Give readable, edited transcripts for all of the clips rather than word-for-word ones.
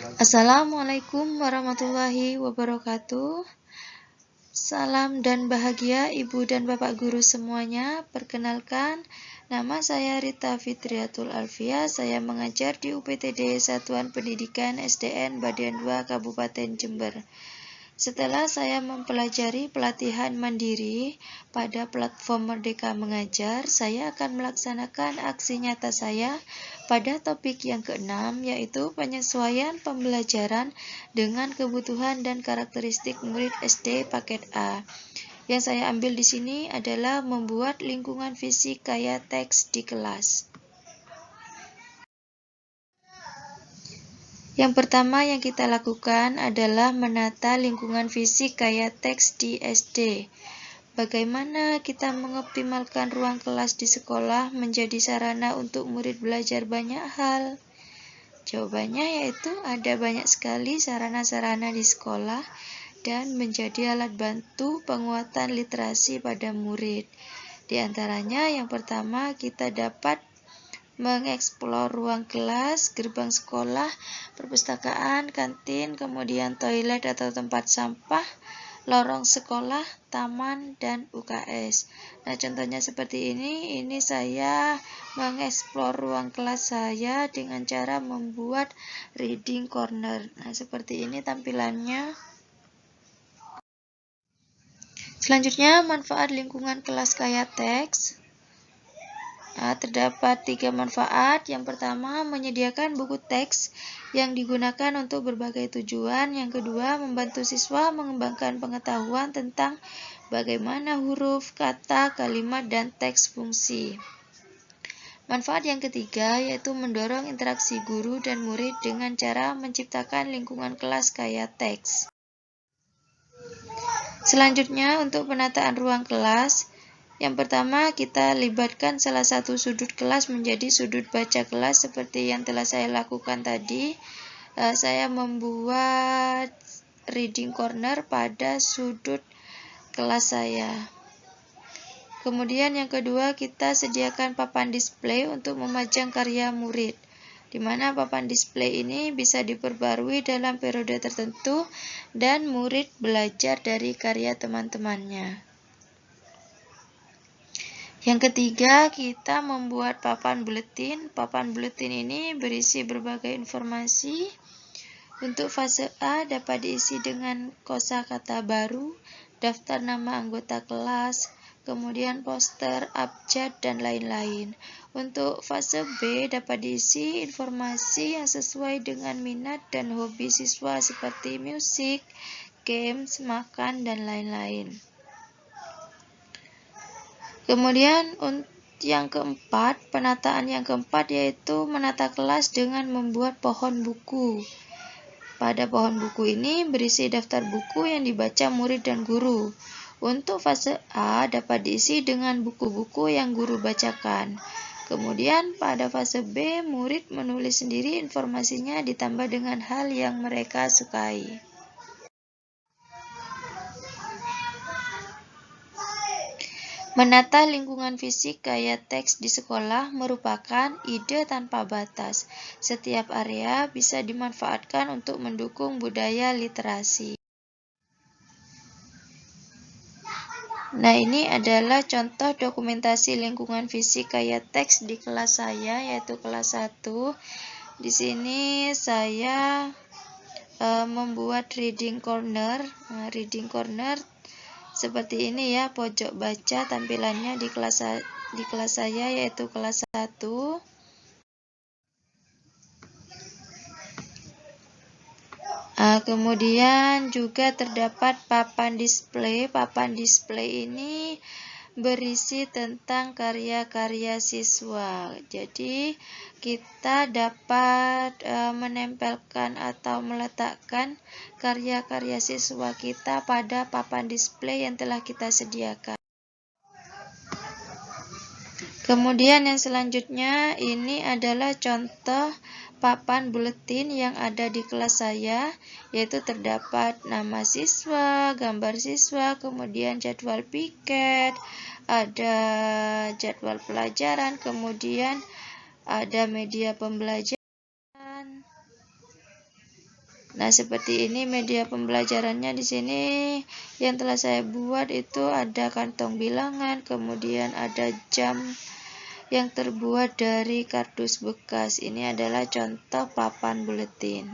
Assalamualaikum warahmatullahi wabarakatuh. Salam dan bahagia Ibu dan Bapak Guru semuanya. Perkenalkan, nama saya Rita Fitriatul Alfia. Saya mengajar di UPTD Satuan Pendidikan SDN Badian 2 Kabupaten Jember. Setelah saya mempelajari pelatihan mandiri pada platform Merdeka Mengajar, saya akan melaksanakan aksi nyata saya pada topik yang keenam, yaitu penyesuaian pembelajaran dengan kebutuhan dan karakteristik murid SD paket A. Yang saya ambil di sini adalah membuat lingkungan fisik kayak teks di kelas. Yang pertama yang kita lakukan adalah menata lingkungan fisik kayak teks di SD. Bagaimana kita mengoptimalkan ruang kelas di sekolah menjadi sarana untuk murid belajar banyak hal? Jawabannya yaitu ada banyak sekali sarana-sarana di sekolah dan menjadi alat bantu penguatan literasi pada murid. Di antaranya yang pertama kita dapat mengeksplor ruang kelas, gerbang sekolah, perpustakaan, kantin, kemudian toilet atau tempat sampah, lorong sekolah, taman, dan UKS. Nah, contohnya seperti ini saya mengeksplor ruang kelas saya dengan cara membuat reading corner. Nah, seperti ini tampilannya. Selanjutnya, manfaat lingkungan kelas kayak teks. Terdapat 3 manfaat. Yang pertama, menyediakan buku teks yang digunakan untuk berbagai tujuan. Yang kedua, membantu siswa mengembangkan pengetahuan tentang bagaimana huruf, kata, kalimat, dan teks fungsi. Manfaat yang ketiga yaitu mendorong interaksi guru dan murid dengan cara menciptakan lingkungan kelas kayak teks. Selanjutnya, untuk penataan ruang kelas, yang pertama, kita libatkan salah satu sudut kelas menjadi sudut baca kelas seperti yang telah saya lakukan tadi. Saya membuat reading corner pada sudut kelas saya. Kemudian yang kedua, kita sediakan papan display untuk memajang karya murid, di mana papan display ini bisa diperbarui dalam periode tertentu dan murid belajar dari karya teman-temannya. Yang ketiga, kita membuat papan buletin. Papan buletin ini berisi berbagai informasi. Untuk fase A dapat diisi dengan kosakata baru, daftar nama anggota kelas, kemudian poster, abjad, dan lain-lain. Untuk fase B dapat diisi informasi yang sesuai dengan minat dan hobi siswa seperti musik, games, makan, dan lain-lain. Kemudian yang keempat, penataan yang keempat yaitu menata kelas dengan membuat pohon buku. Pada pohon buku ini berisi daftar buku yang dibaca murid dan guru. Untuk fase A dapat diisi dengan buku-buku yang guru bacakan. Kemudian pada fase B, murid menulis sendiri informasinya ditambah dengan hal yang mereka sukai. Menata lingkungan fisik kayak teks di sekolah merupakan ide tanpa batas. Setiap area bisa dimanfaatkan untuk mendukung budaya literasi. Nah, ini adalah contoh dokumentasi lingkungan fisik kayak teks di kelas saya, yaitu kelas 1. Di sini saya membuat reading corner. Reading corner seperti ini ya, pojok baca tampilannya di kelas saya yaitu kelas 1. Kemudian juga terdapat papan display. Papan display ini berisi tentang karya-karya siswa. Jadi kita dapat menempelkan atau meletakkan karya-karya siswa kita pada papan display yang telah kita sediakan. Kemudian yang selanjutnya ini adalah contoh papan buletin yang ada di kelas saya, yaitu terdapat nama siswa, gambar siswa, kemudian jadwal piket, ada jadwal pelajaran, kemudian ada media pembelajaran. Nah, seperti ini media pembelajarannya di sini yang telah saya buat itu ada kantong bilangan, kemudian ada jam yang terbuat dari kardus bekas. Ini adalah contoh papan buletin.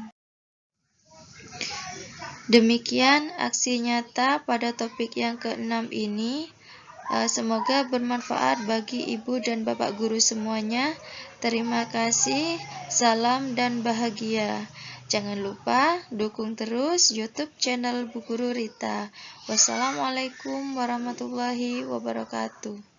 Demikian aksi nyata pada topik yang ke-6 ini. Semoga bermanfaat bagi ibu dan bapak guru semuanya. Terima kasih, salam dan bahagia. Jangan lupa dukung terus YouTube channel Bu Guru Rita. Wassalamualaikum warahmatullahi wabarakatuh.